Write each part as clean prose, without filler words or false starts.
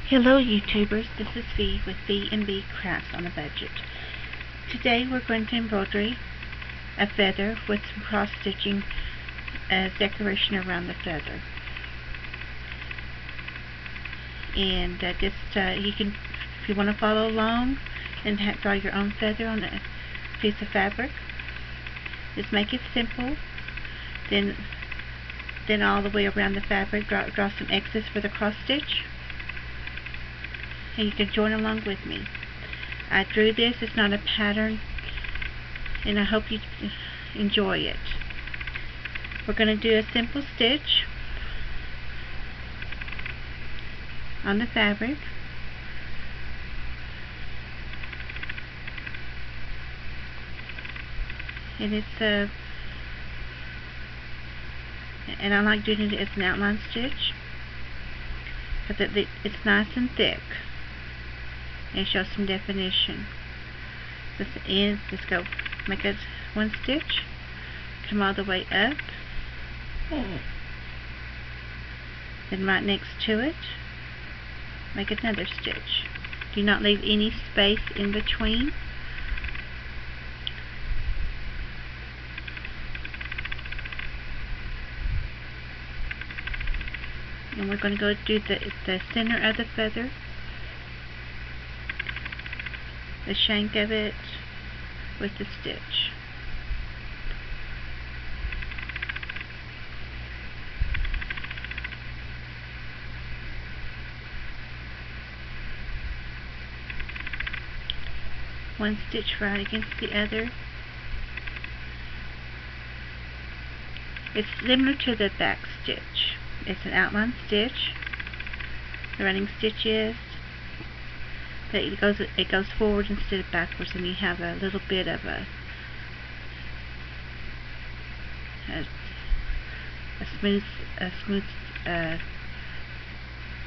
Hello YouTubers, this is V with V&B Crafts on a Budget. Today we're going to embroider a feather with some cross stitching as decoration around the feather. And you can, if you want to follow along and draw your own feather on a piece of fabric, just make it simple. Then all the way around the fabric, draw some X's for the cross stitch. And you can join along with me. I drew this, it's not a pattern, and I hope you enjoy it. We're going to do a simple stitch on the fabric. And and I like doing it as an outline stitch because it's nice and thick and shows some definition. This ends, just go make one stitch, come all the way up, then right next to it make another stitch. Do not leave any space in between. And we're going to go do the center of the feather, the shank of it with the stitch. One stitch right against the other. It's similar to the back stitch. It's an outline stitch. The running stitch is, but it goes forward instead of backwards, and you have a little bit of a smooth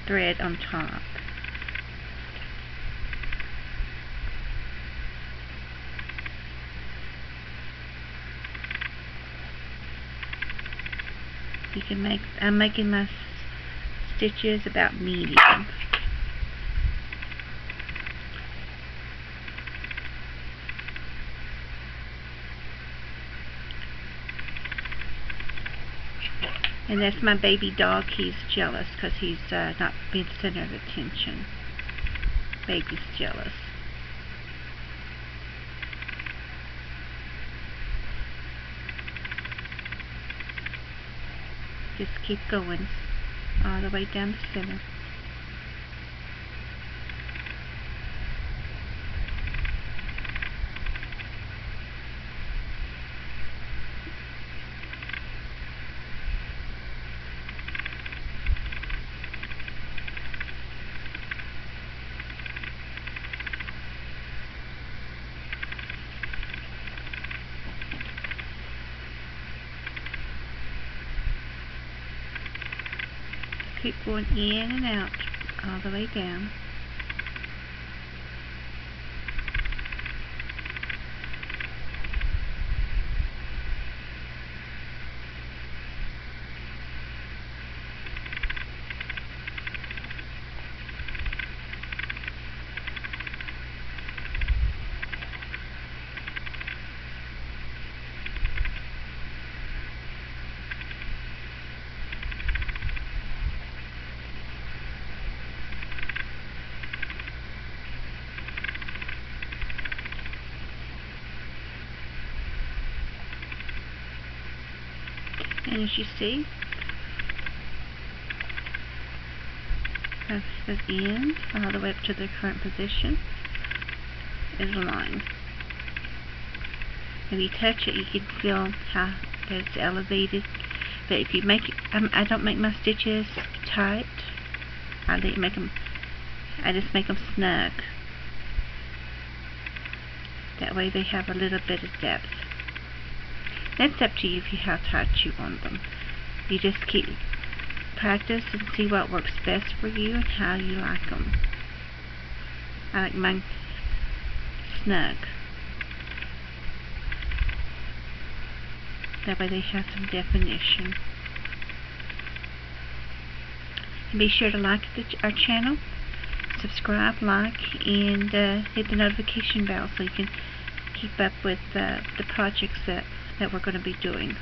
thread on top. You can I'm making my stitches about medium. And that's my baby dog. He's jealous because he's not being the center of attention. Baby's jealous. Just keep going all the way down the center. Keep going in and out all the way down. And as you see, that's the end all the way up to the current position is a line. If you touch it, you can feel how it's elevated. But if you make it, I don't make my stitches tight. I just make them snug. That way they have a little bit of depth. That's up to you how tight you want them. You just keep practice and see what works best for you and how you like them. I like mine snug. That way they have some definition. And be sure to like our channel subscribe, like, and hit the notification bell so you can keep up with the projects that we're going to be doing.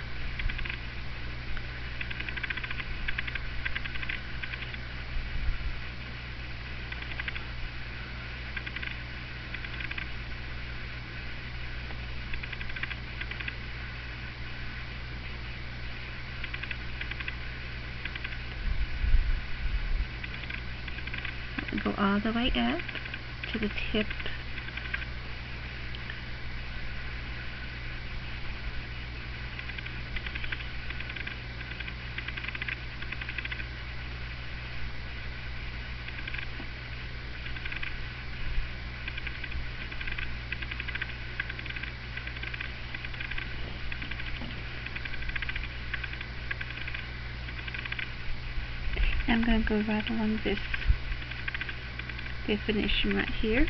Go all the way up to the tip. I'm going to go right along this definition right here.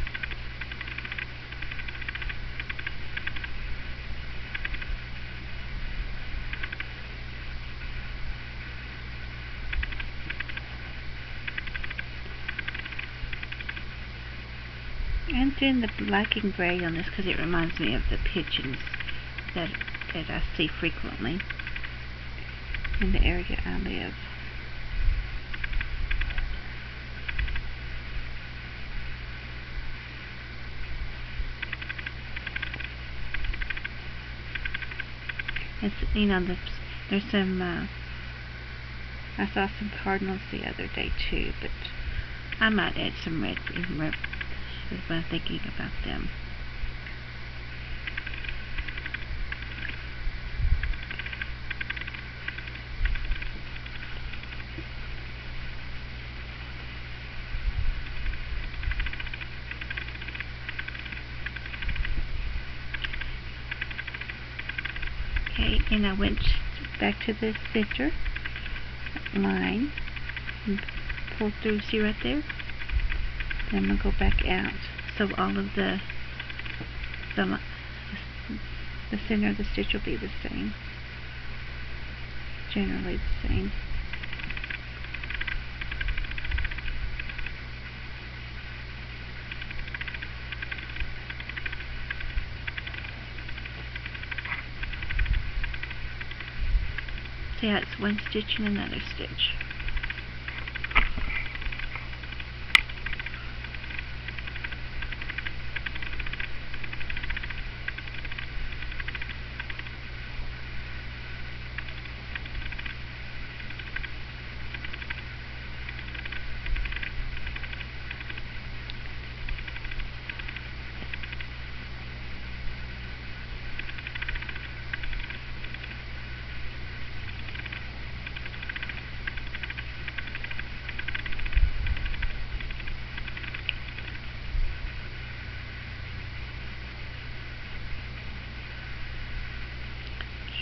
I'm doing the black and gray on this because it reminds me of the pigeons that I see frequently in the area I live. It's, you know, there's some, I saw some cardinals the other day too, but I might add some red when I'm thinking about them. Okay, and I went back to the center line and pulled through. See right there? Then I'm going to go back out. So all of the center of the stitch will be the same. Generally the same. See how it's one stitch and another stitch.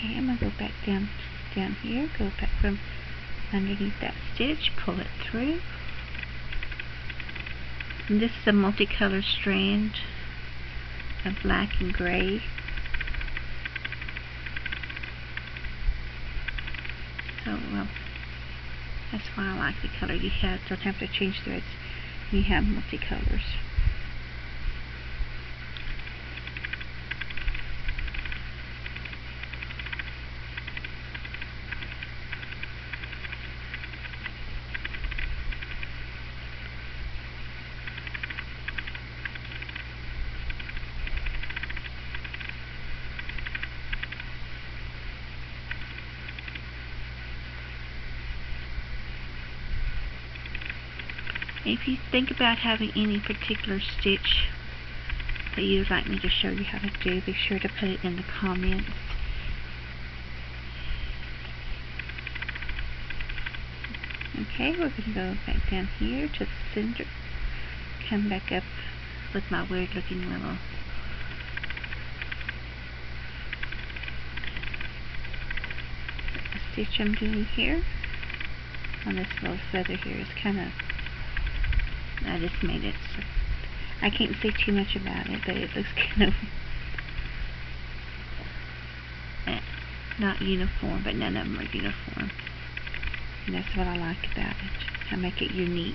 Okay, I'm going to go back down here, go back from underneath that stitch, pull it through. And this is a multicolor strand of black and gray. So that's why I like the color. You don't have to change threads. You have multicolors. If you think about having any particular stitch that you would like me to show you how to do, be sure to put it in the comments. Okay, we're going to go back down here to the center, come back up with my weird looking little stitch I'm doing here on this little feather here. It's kind of, I just made it so I can't say too much about it, but it looks kind of not uniform, but none of them are uniform. And that's what I like about it. I make it unique.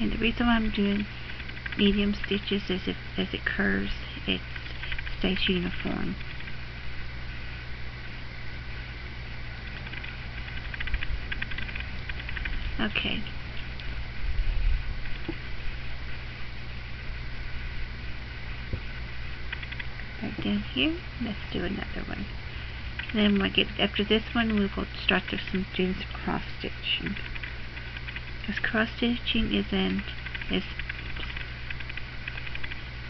And the reason why I'm doing medium stitches is if as it curves, it stays uniform. Okay. Right down here. Let's do another one. And then when I get after this one, we will start doing some cross stitching. Because cross stitching is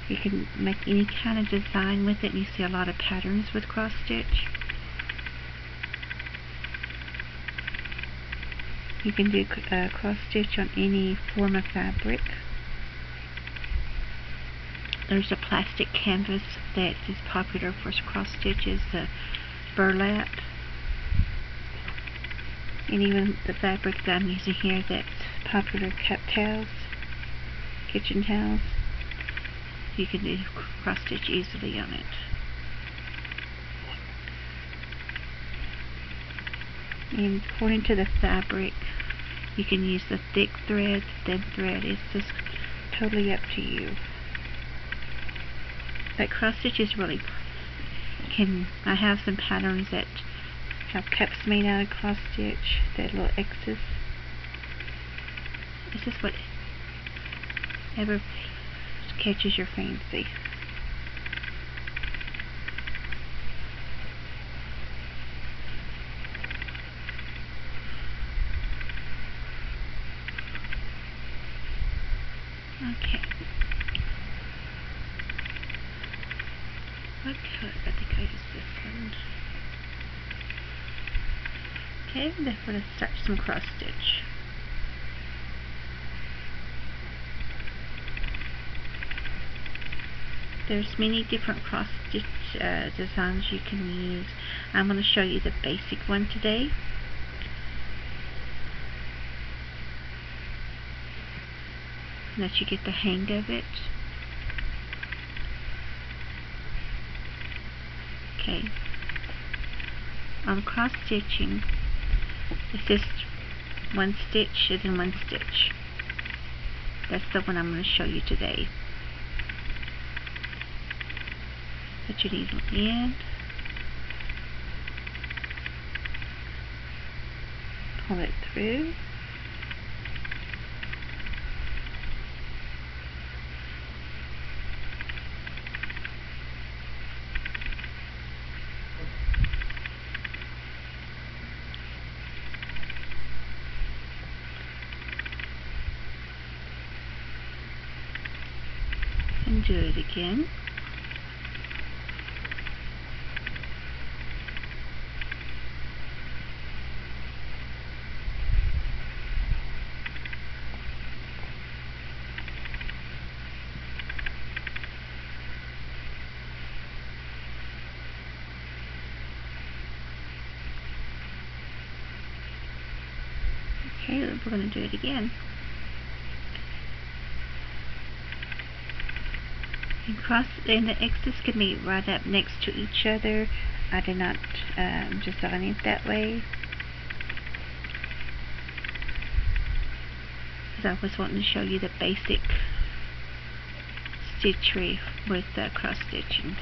you can make any kind of design with it, and you see a lot of patterns with cross stitch. You can do cross stitch on any form of fabric. There's a plastic canvas that is popular for cross stitches, the burlap. And even the fabric that I'm using here that's popular, cup towels, kitchen towels. You can do cross stitch easily on it. And according to the fabric, you can use the thick thread, thin thread. It's just totally up to you. But cross stitch is really I have some patterns that have cups made out of cross stitch, that little X's. It's just whatever catches your fancy. Okay. What color? I think I used this one. Okay, then we're going to start some cross stitch. There's many different cross stitch designs you can use. I'm going to show you the basic one today. Let you get the hang of it. Okay. On cross stitching, it's just one stitch and then one stitch. That's the one I'm going to show you today. Put your needle in, pull it through, and do it again. Okay, we're going to do it again. And the X's can be right up next to each other. I did not design it that way, because I was wanting to show you the basic stitchery with cross stitching.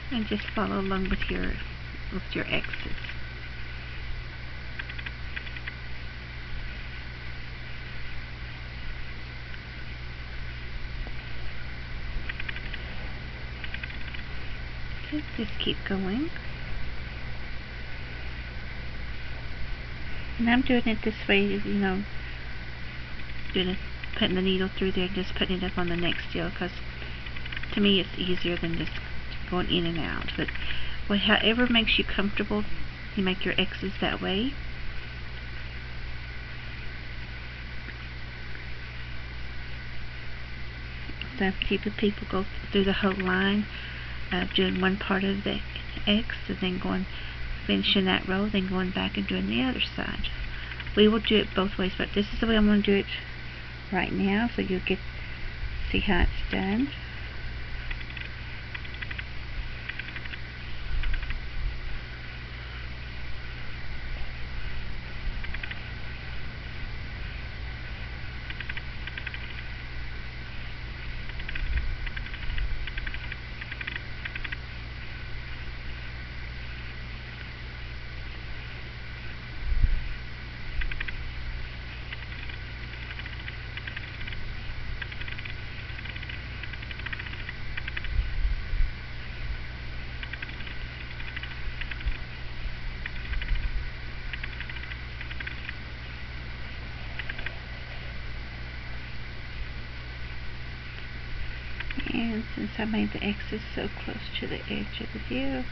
And just follow along with your X's. Okay, just keep going. And I'm doing it this way, you know, putting the needle through there and just putting it up on the next stitch, because to me it's easier than just going in and out. But however makes you comfortable, you make your X's that way. Some people go through the whole line of doing one part of the X and then finishing that row, then going back and doing the other side. We will do it both ways, but this is the way I'm going to do it right now, so you'll get see how it's done. And since I made the X's so close to the edge of the view,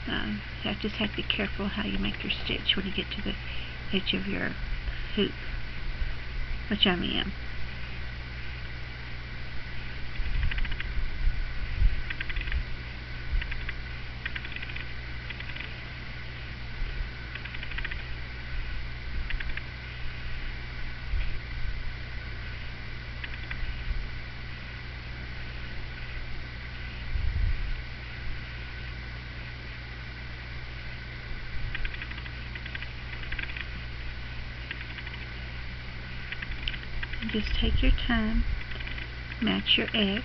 you just have to be careful how you make your stitch when you get to the edge of your hoop, which I am. Just take your time, match your X.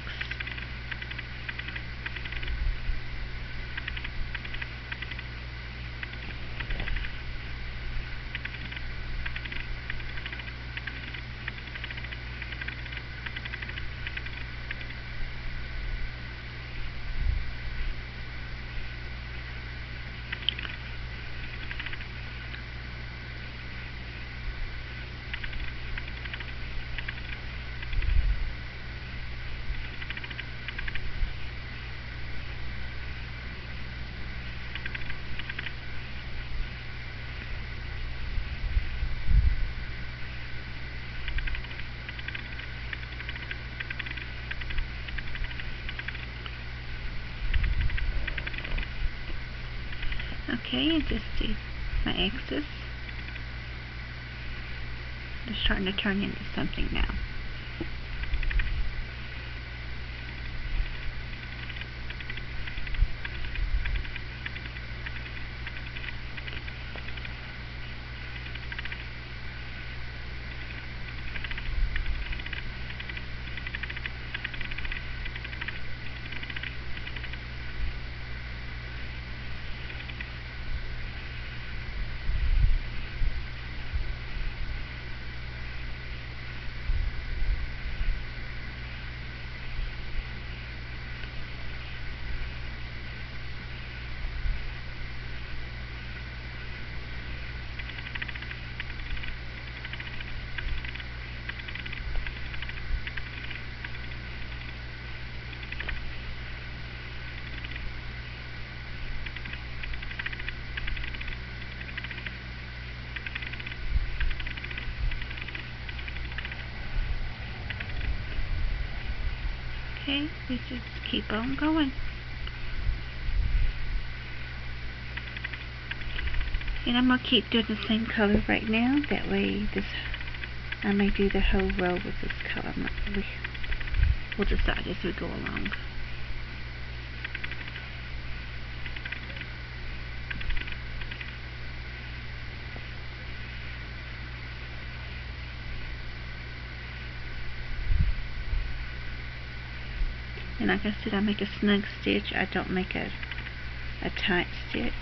Okay, and just see my X's. They're starting to turn into something now. Okay, we just keep on going. And I'm going to keep doing the same color right now. That way I may do the whole row with this color. We'll decide as we go along. And like I said, I make a snug stitch. I don't make a tight stitch.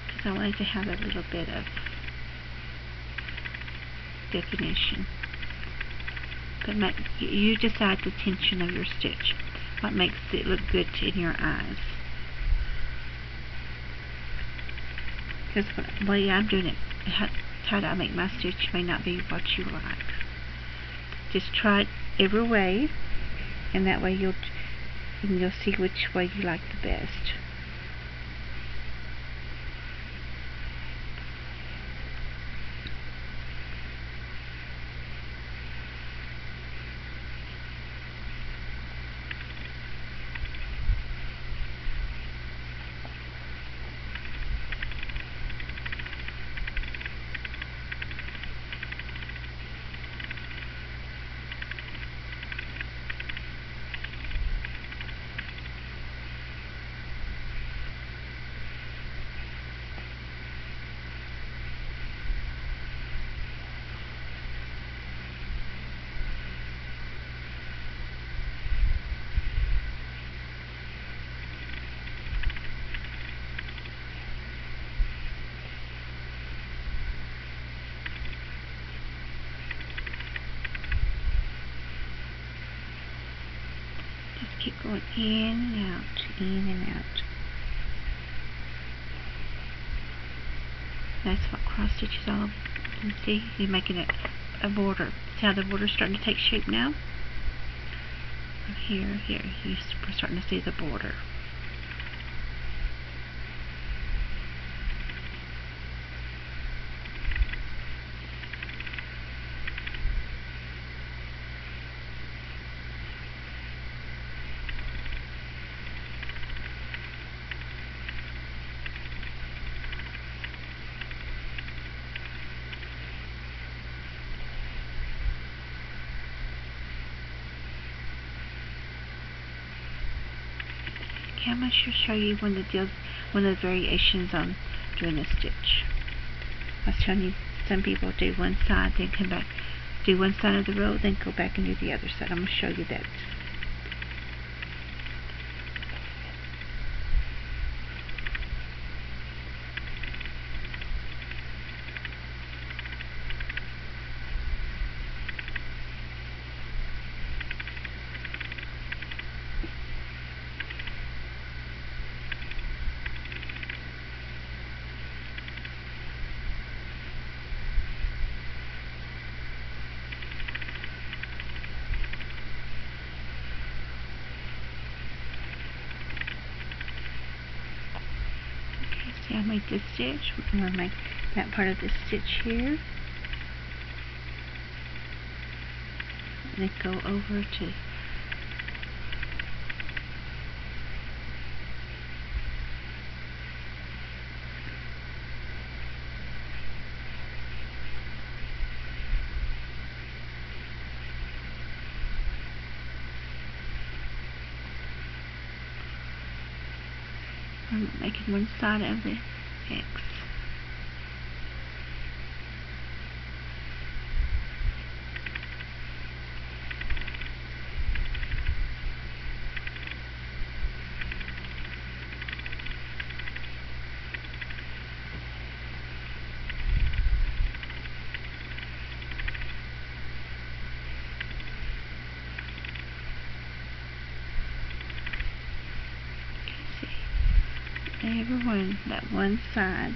Because I wanted to have a little bit of definition. But you decide the tension of your stitch. What makes it look good in your eyes. Because the way I'm doing it, how I make my stitch may not be what you like. Just try it every way, and that way you'll see which way you like the best. Just keep going in and out, in and out. That's what cross stitch is all. You see, you're making a border. See how the border's starting to take shape now? Here, you're starting to see the border. Okay, I'm going to show you one of the variations on doing a stitch. I was telling you some people do one side, then come back, do one side of the row, then go back and do the other side. I'm going to show you that. See, I made this stitch. I'm going to make that part of this stitch here. And then go over to I'm making one side of the X. Everyone, that one side.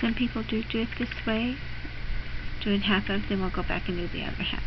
Some people do it this way, doing half of them, we'll go back and do the other half.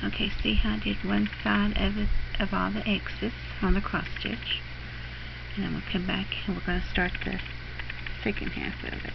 Okay, see how I did one side of all the X's on the cross stitch, and then we'll come back and we're going to start the second half of it.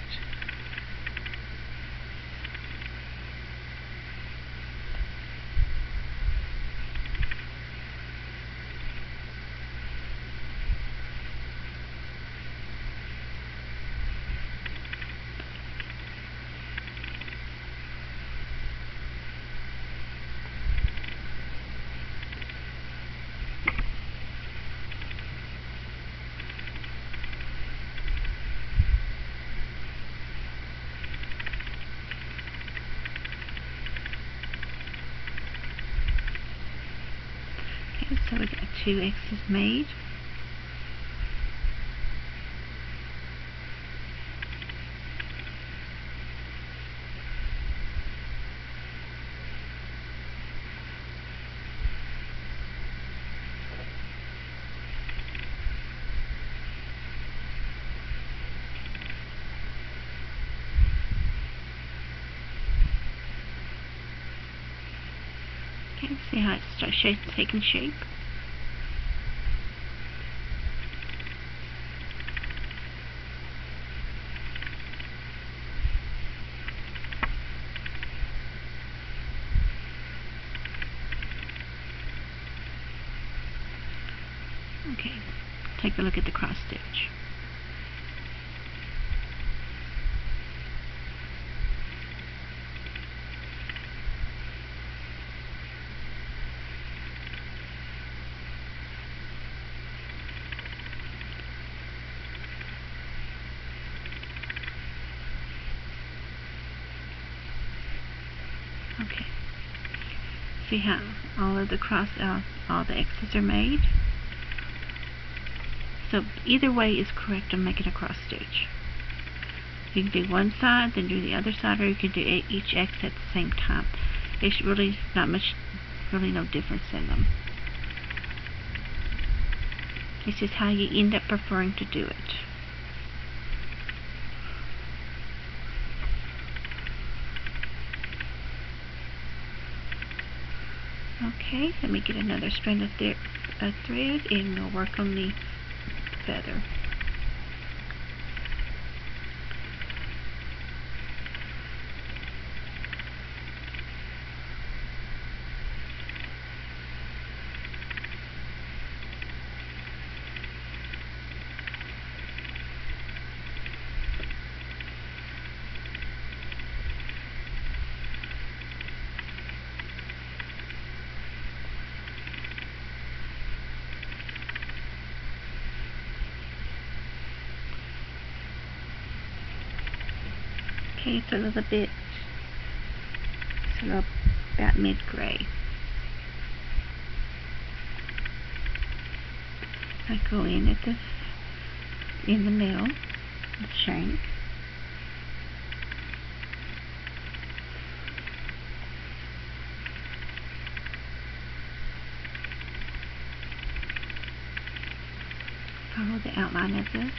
Okay, so we got 2 X's made. Okay, see how it starts taking shape? Okay, take a look at the cross stitch. Okay, see how all of the all the X's are made? So either way is correct on making a cross stitch. You can do one side, then do the other side, or you can do each X at the same time. It's really not much, really no difference in them. It's just how you end up preferring to do it. Okay, let me get another strand of thread and we'll work on the feather. Okay, it's about mid-gray. I go in in the middle with chain. Follow the outline of the